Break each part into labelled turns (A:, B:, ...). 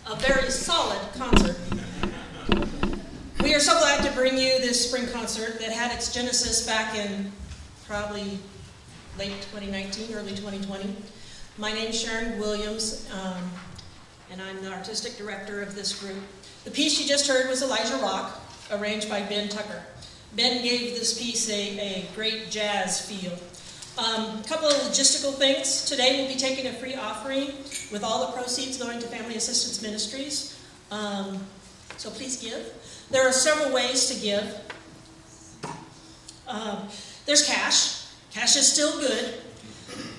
A: a very solid concert. We are so glad to bring you this spring concert that had its genesis back in probably late 2019, early 2020. My name is Sharon Williams, and I'm the artistic director of this group. The piece you just heard was Elijah Rock, arranged by Ben Tucker. Ben gave this piece a great jazz feel. A couple of logistical things. Today we'll be taking a free offering with all the proceeds going to Family Assistance Ministries. So please give. There are several ways to give. There's cash. Cash is still good.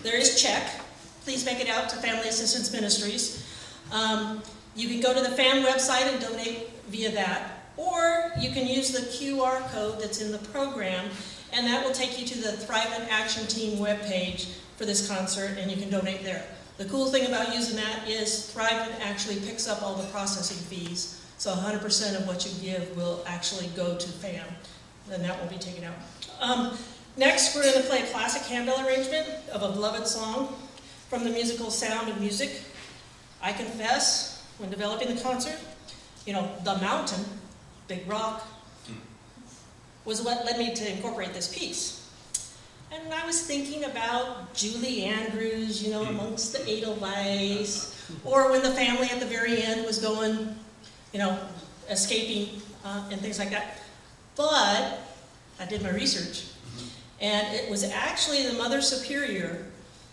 A: There is check. Please make it out to Family Assistance Ministries. You can go to the FAM website and donate via that. Or you can use the QR code that's in the program, and that will take you to the Thrive in Action Team webpage for this concert, and you can donate there. The cool thing about using that is Thrive in actually picks up all the processing fees, so 100% of what you give will actually go to FAM, and that will be taken out. Next, we're going to play a classic handbell arrangement of a beloved song from the musical Sound of Music. I confess, when developing the concert, you know, the mountain, big rock, was what led me to incorporate this piece. And I was thinking about Julie Andrews, you know, amongst the Edelweiss, or when the family at the very end was going, you know, escaping and things like that. But I did my research, and it was actually the Mother Superior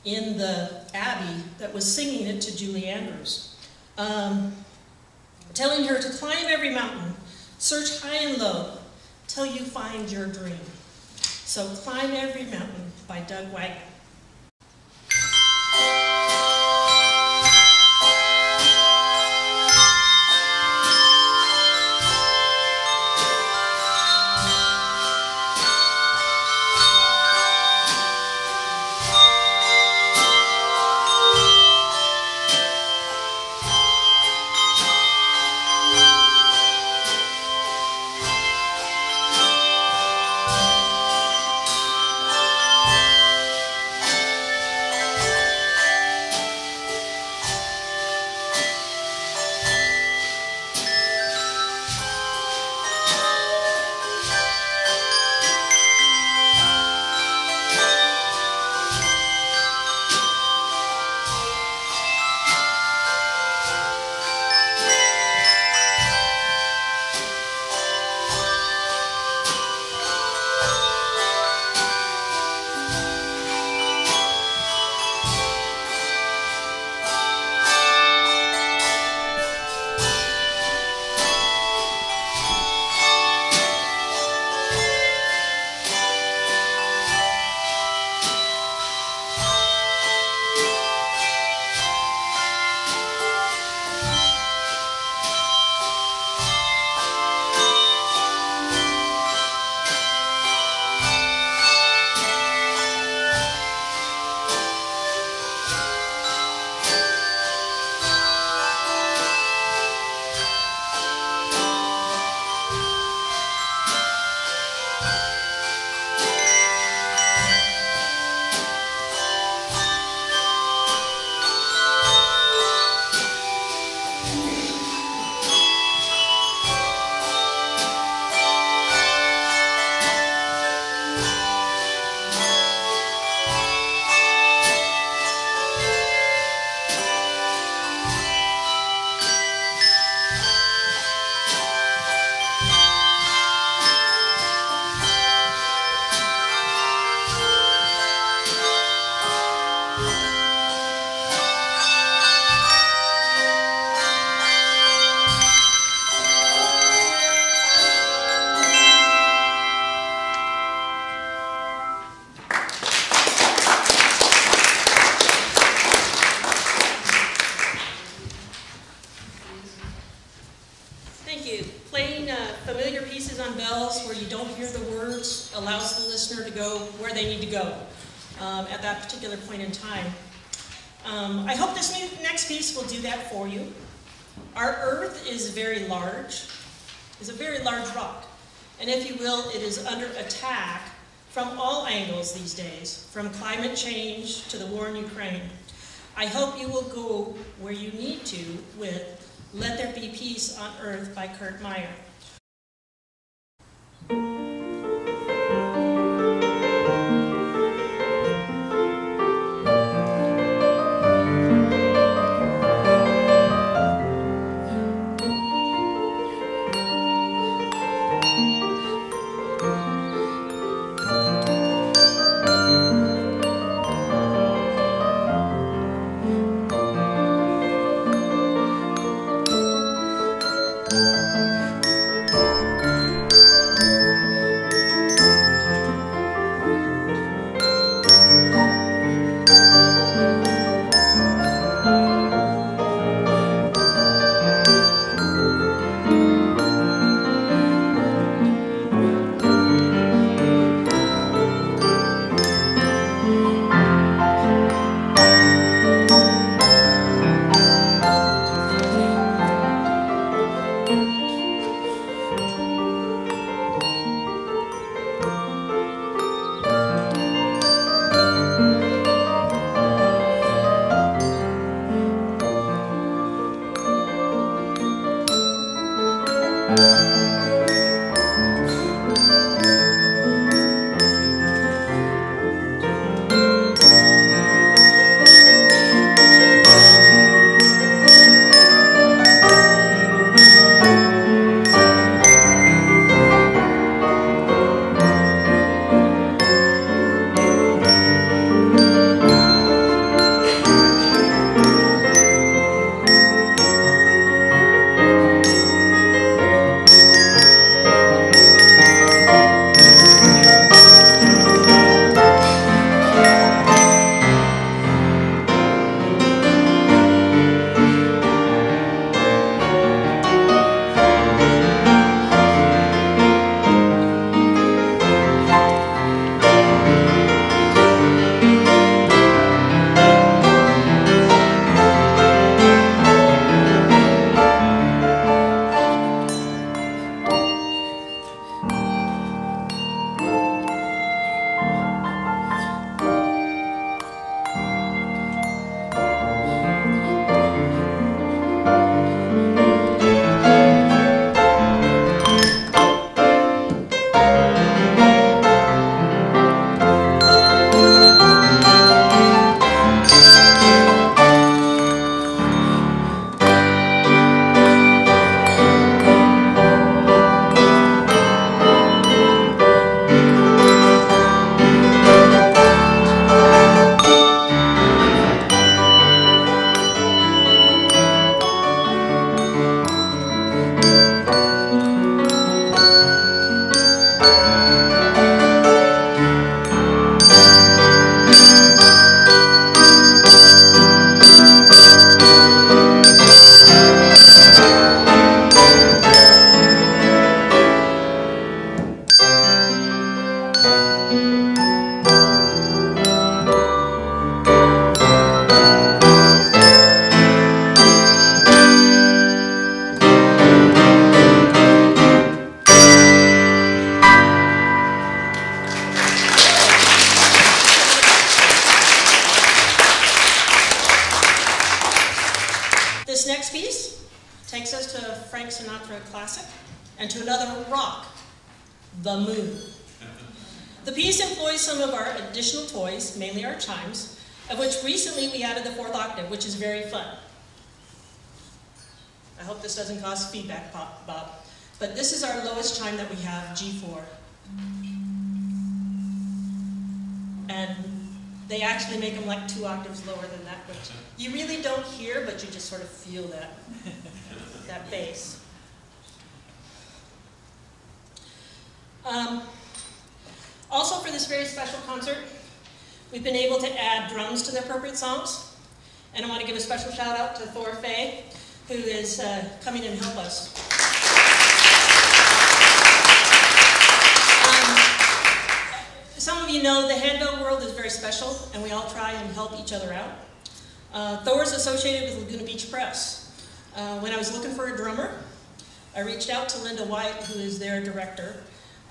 A: in the Abbey that was singing it to Julie Andrews, telling her to climb every mountain, search high and low, till you find your dream. So Climb Every Mountain by Doug Wagner. Allows the listener to go where they need to go at that particular point in time. I hope this next piece will do that for you. Our Earth is very large, is a very large rock, and if you will, it is under attack from all angles these days, from climate change to the war in Ukraine. I hope you will go where you need to with Let There Be Peace on Earth by Kurt Meyer. This next piece takes us to a Frank Sinatra classic and to another rock, the moon. The piece employs some of our additional toys, mainly our chimes, of which recently we added the fourth octave, which is very fun. I hope this doesn't cause feedback, Bob. But this is our lowest chime that we have, G4. And they actually make them like 2 octaves lower than that, which you really don't hear, but you just sort of feel that, that bass. Also for this very special concert, we've been able to add drums to the appropriate songs. And I want to give a special shout out to Thor Fay, who is coming and help us. Some of you know the handbell world is very special, and we all try and help each other out. Thor is associated with Laguna Beach Press. When I was looking for a drummer, I reached out to Linda White, who is their director,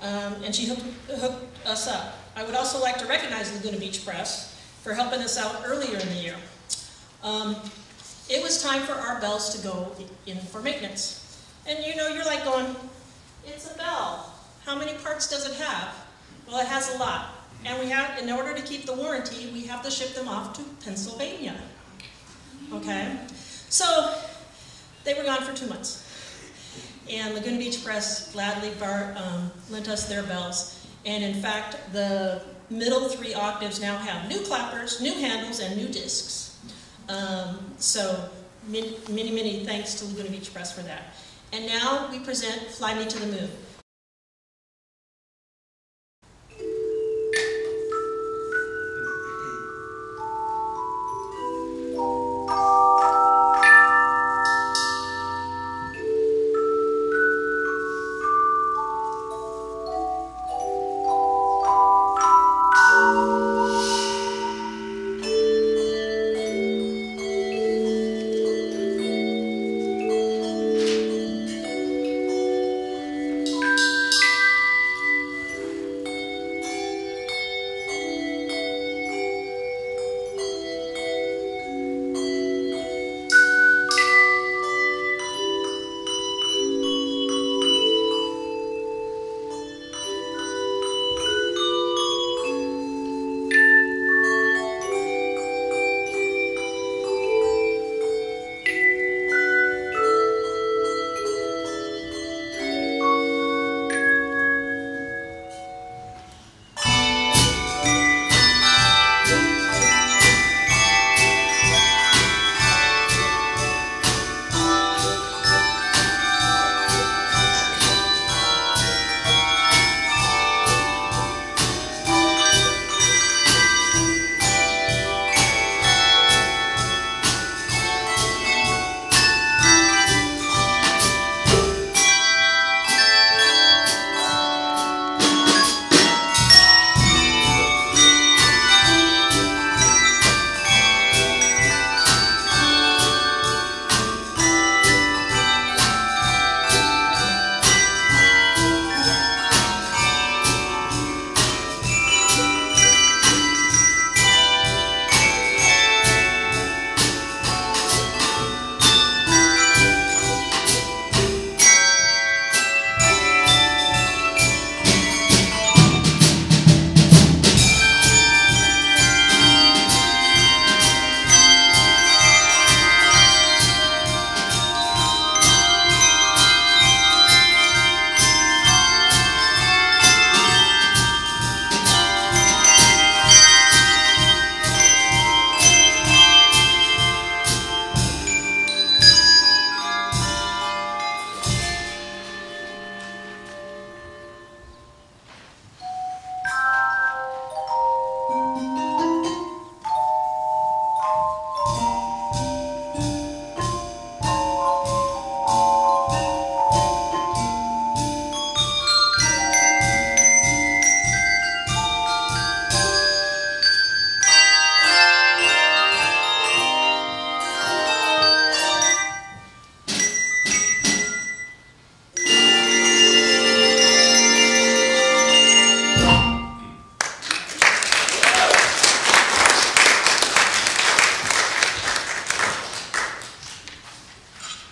A: and she hooked us up. I would also like to recognize Laguna Beach Press for helping us out earlier in the year. it was time for our bells to go in for maintenance. And you know, you're like going, it's a bell. How many parts does it have? Well, it has a lot. And we have, in order to keep the warranty, we have to ship them off to Pennsylvania. Okay? So, they were gone for 2 months. And Laguna Beach Press gladly lent us their bells. And in fact, the middle 3 octaves now have new clappers, new handles, and new discs. So many, many thanks to Laguna Beach Press for that. And now we present Fly Me to the Moon.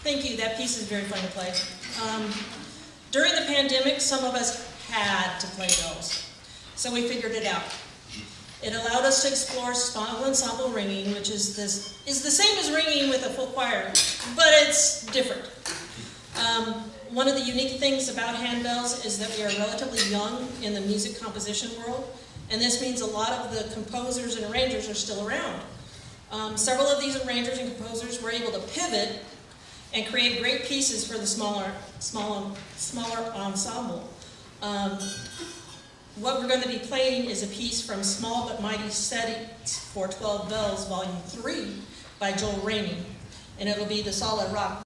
A: Thank you. That piece is very fun to play. During the pandemic, some of us had to play bells, so we figured it out. It allowed us to explore small ensemble ringing, which is the same as ringing with a full choir, but it's different. One of the unique things about handbells is that we are relatively young in the music composition world, and this means a lot of the composers and arrangers are still around. Several of these arrangers and composers were able to pivot and create great pieces for the smaller ensemble. What we're going to be playing is a piece from Small But Mighty Settings for 12 Bells, Volume 3 by Joel Rainey, and it'll be the Solid Rock.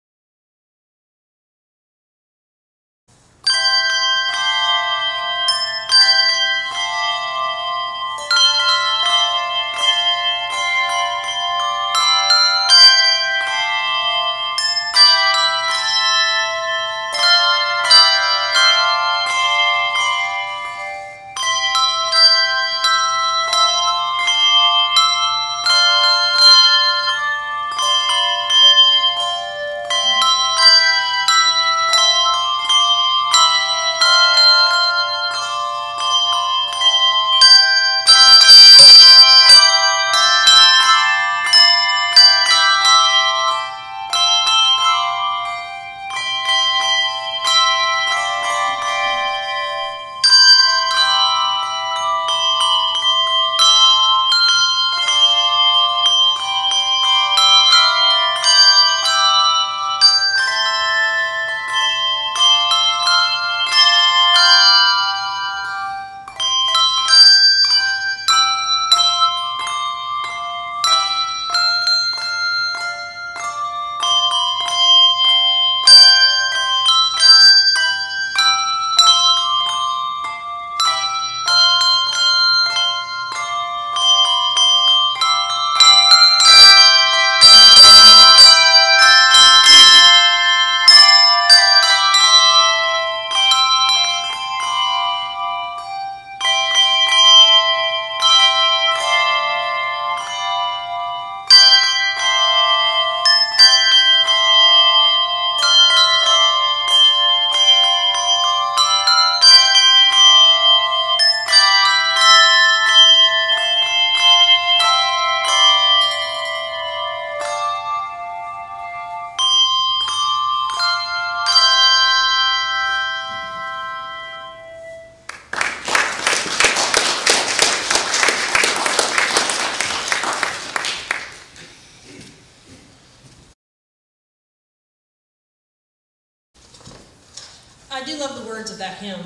A: I do love the words of that hymn.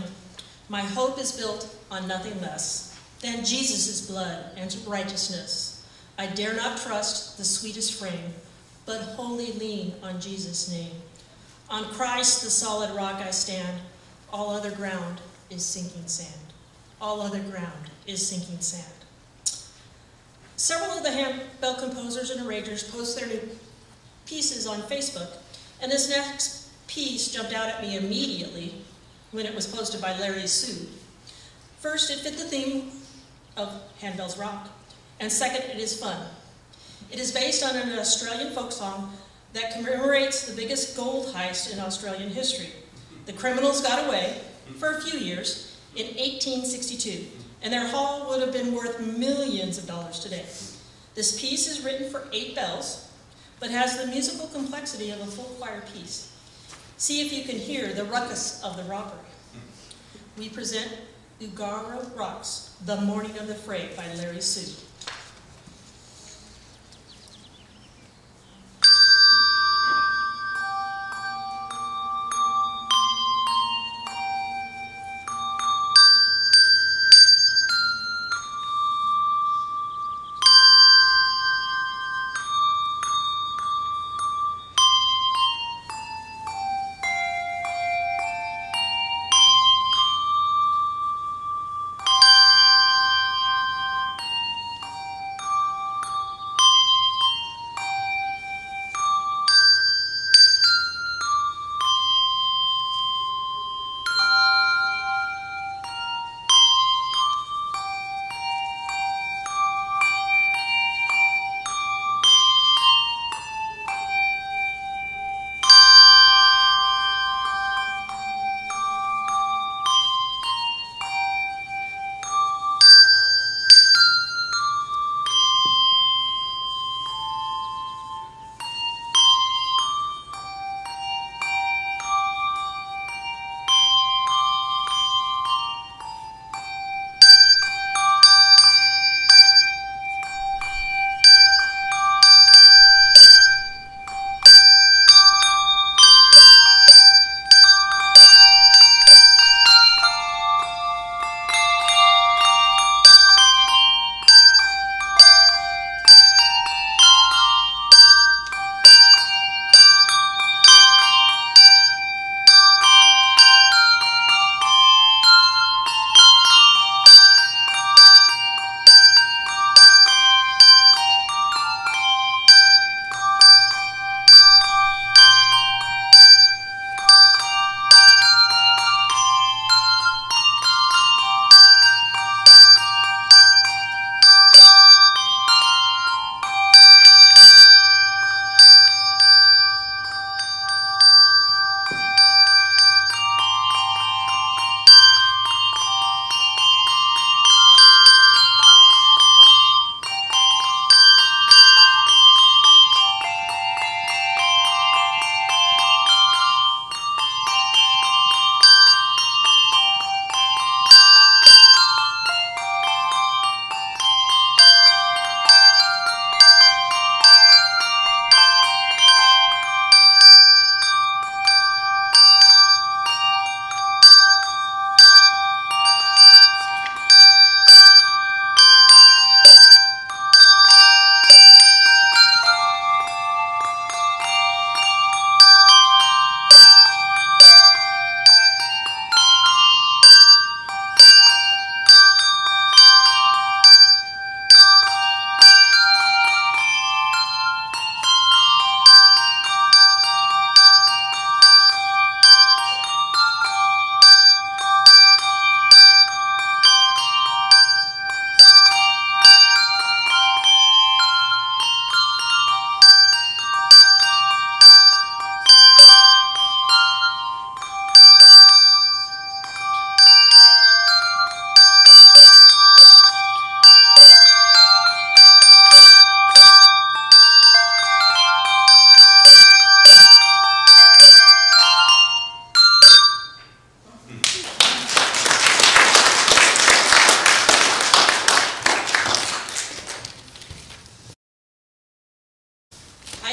A: My hope is built on nothing less than Jesus' blood and righteousness. I dare not trust the sweetest frame, but wholly lean on Jesus' name. On Christ, the solid rock, I stand. All other ground is sinking sand. All other ground is sinking sand. Several of the handbell composers and arrangers post their new pieces on Facebook, and this next piece jumped out at me immediately when it was posted by Larry Sue. First, it fit the theme of Handbells Rock, and second, it is fun. It is based on an Australian folk song that commemorates the biggest gold heist in Australian history. The criminals got away for a few years in 1862, and their haul would have been worth millions of dollars today. This piece is written for 8 bells, but has the musical complexity of a full choir piece. See if you can hear the ruckus of the robbery. We present Ugara Rocks, The Morning of the Fray by Larry Sue.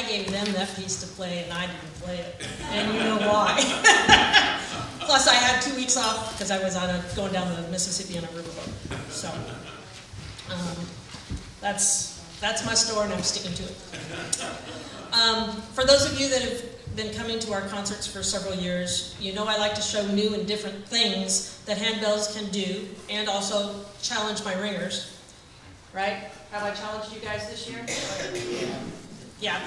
A: gave them that piece to play and I didn't play it. And you know why. Plus I had 2 weeks off because I was going down the Mississippi on a riverboat. So that's my story, and I'm sticking to it. For those of you that have been coming to our concerts for several years, you know I like to show new and different things that handbells can do, and also challenge my ringers. Right? Have I challenged you guys this year? Yeah.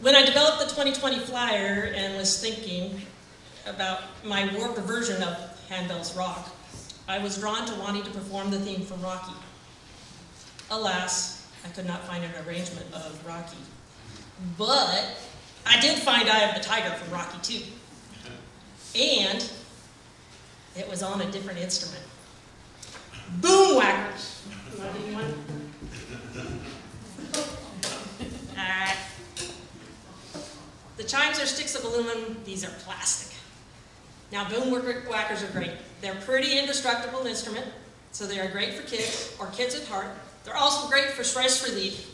A: When I developed the 2020 flyer and was thinking about my warped version of Handbells Rock, I was drawn to wanting to perform the theme from Rocky. Alas, I could not find an arrangement of Rocky. But I did find Eye of the Tiger from Rocky 2. And it was on a different instrument. Boom whackers. You want to give me one? The chimes are sticks of aluminum. These are plastic. Now, boom whackers are great. They're a pretty indestructible instrument, so they are great for kids or kids at heart. They're also great for stress relief.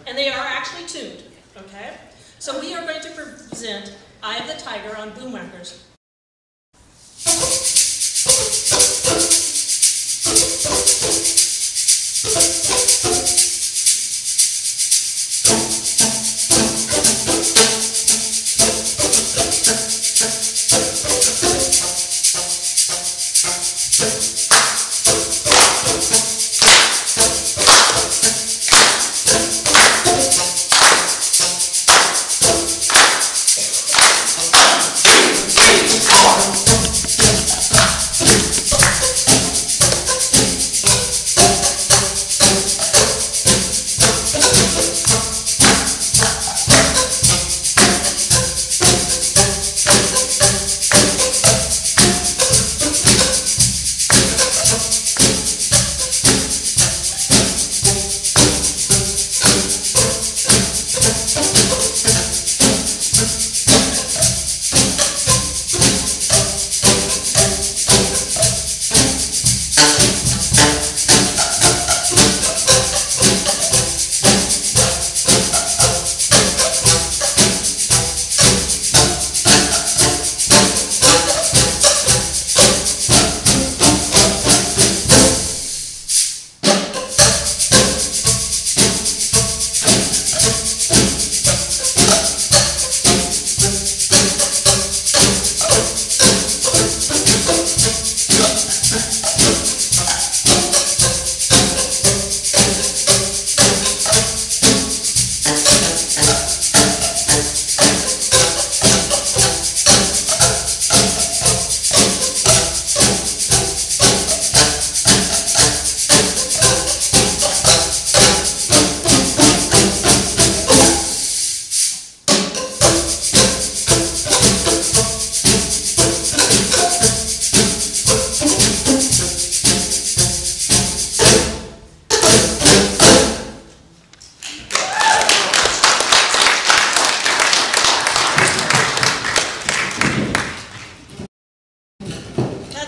A: And they are actually tuned, okay? So we are going to present Eye of the Tiger on boom whackers.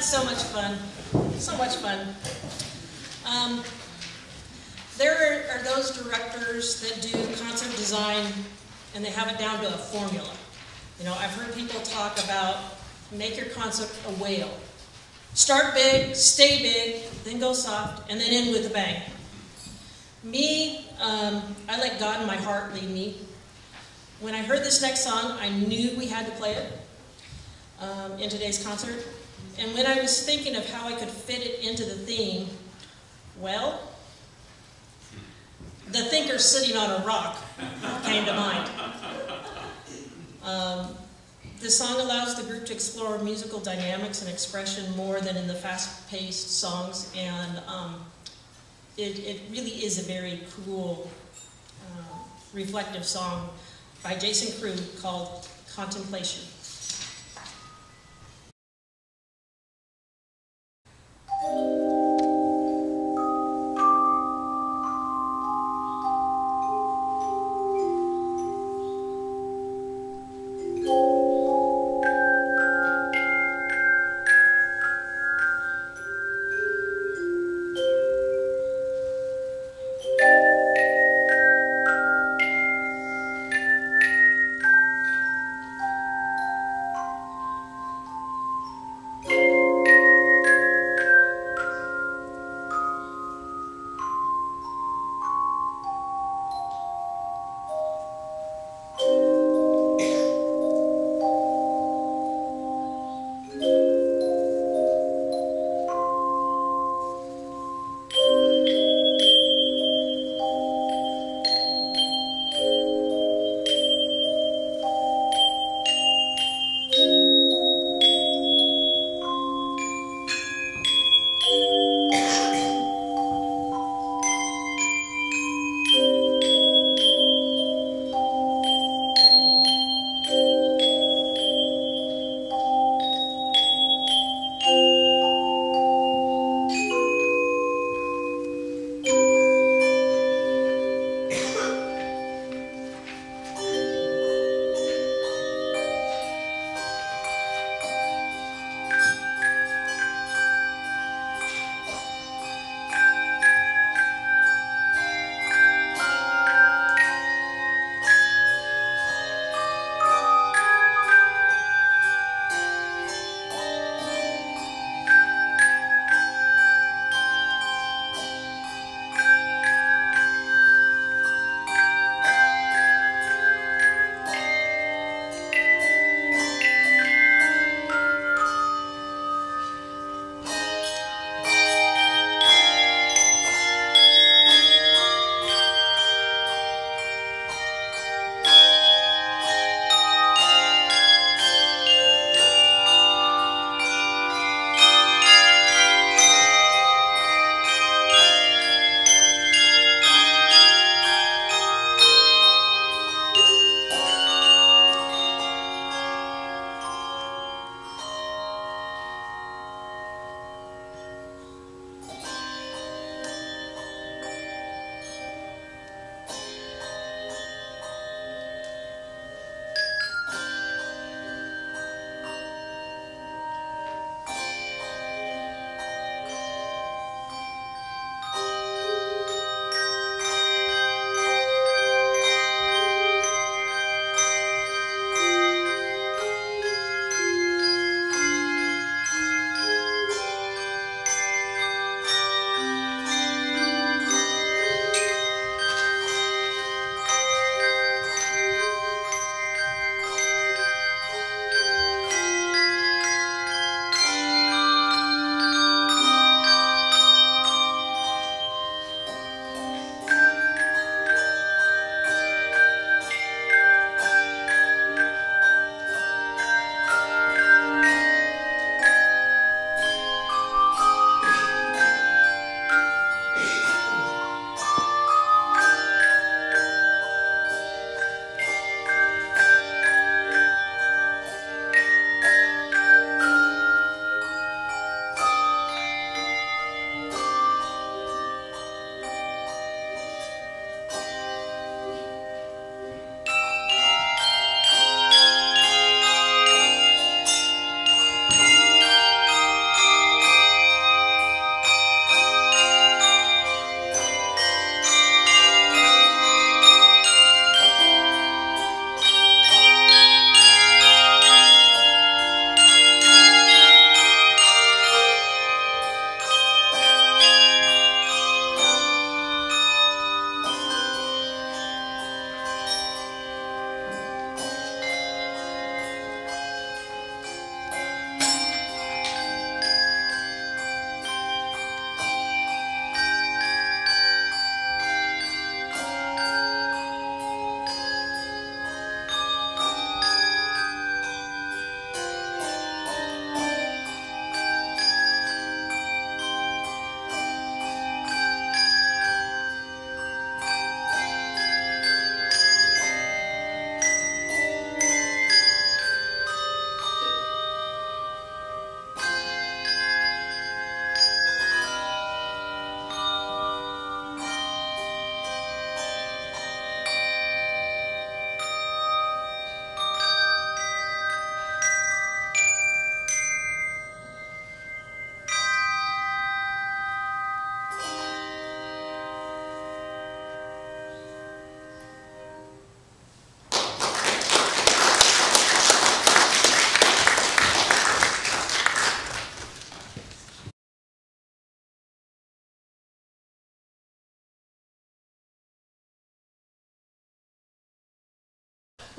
A: So much fun. So much fun. There are those directors that do concert design and they have it down to a formula. You know, I've heard people talk about make your concert a whale. Start big, stay big, then go soft, and then end with a bang. Me, I let God and my heart lead me. When I heard this next song, I knew we had to play it in today's concert. And when I was thinking of how I could fit it into the theme, well, the thinker sitting on a rock came to mind. This song allows the group to explore musical dynamics and expression more than in the fast-paced songs, and it really is a very cool, reflective song by Jason Crew called Contemplation.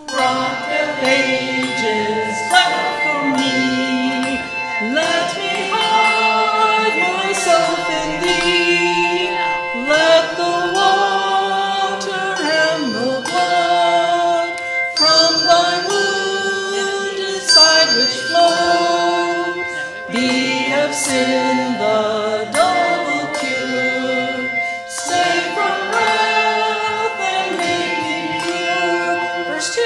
A: Rock of ages, clap for me. Let me hide myself in thee. Let the water and the blood from thy wounded side which flowed be of sin the double cure. Save from wrath and make me pure. Verse 2.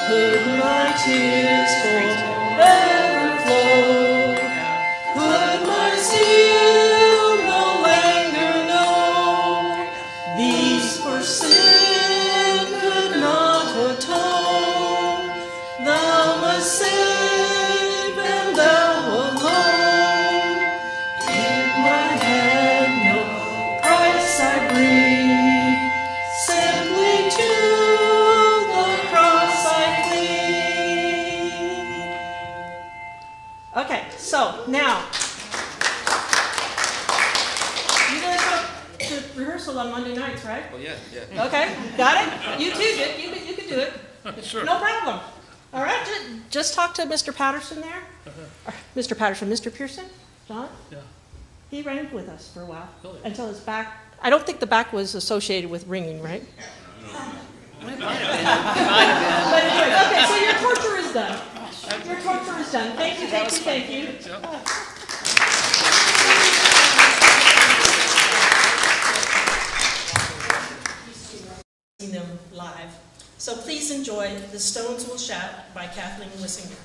A: Could my tears forever flow? Could my zeal no longer know? These for sin could not atone. Thou must save, and thou alone. In my hand no price I bring, simply to the cross I cling. Okay, so now, you guys go to rehearsal on Monday nights, right?
B: Oh, yeah.
A: Okay, got it? You too, you could do it.
B: Sure.
A: No problem. All right, just talk to Mr. Patterson there. Mr. Patterson, Mr. Pearson, John?
B: Yeah.
A: He ran with us for a while,
B: Really?
A: until his back, I don't think the back was associated with ringing, right?
C: It might have been.
A: But anyway, okay, so your torture is done. Your torture is done. Thank you, thank you, thank you. Them live. So please enjoy The Stones Will Shout by Kathleen Wissinger.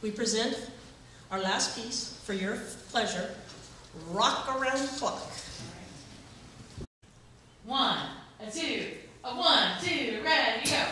A: We present our last piece for your pleasure, Rock Around the Clock.
D: 1, 2, 1, 2, ready, go.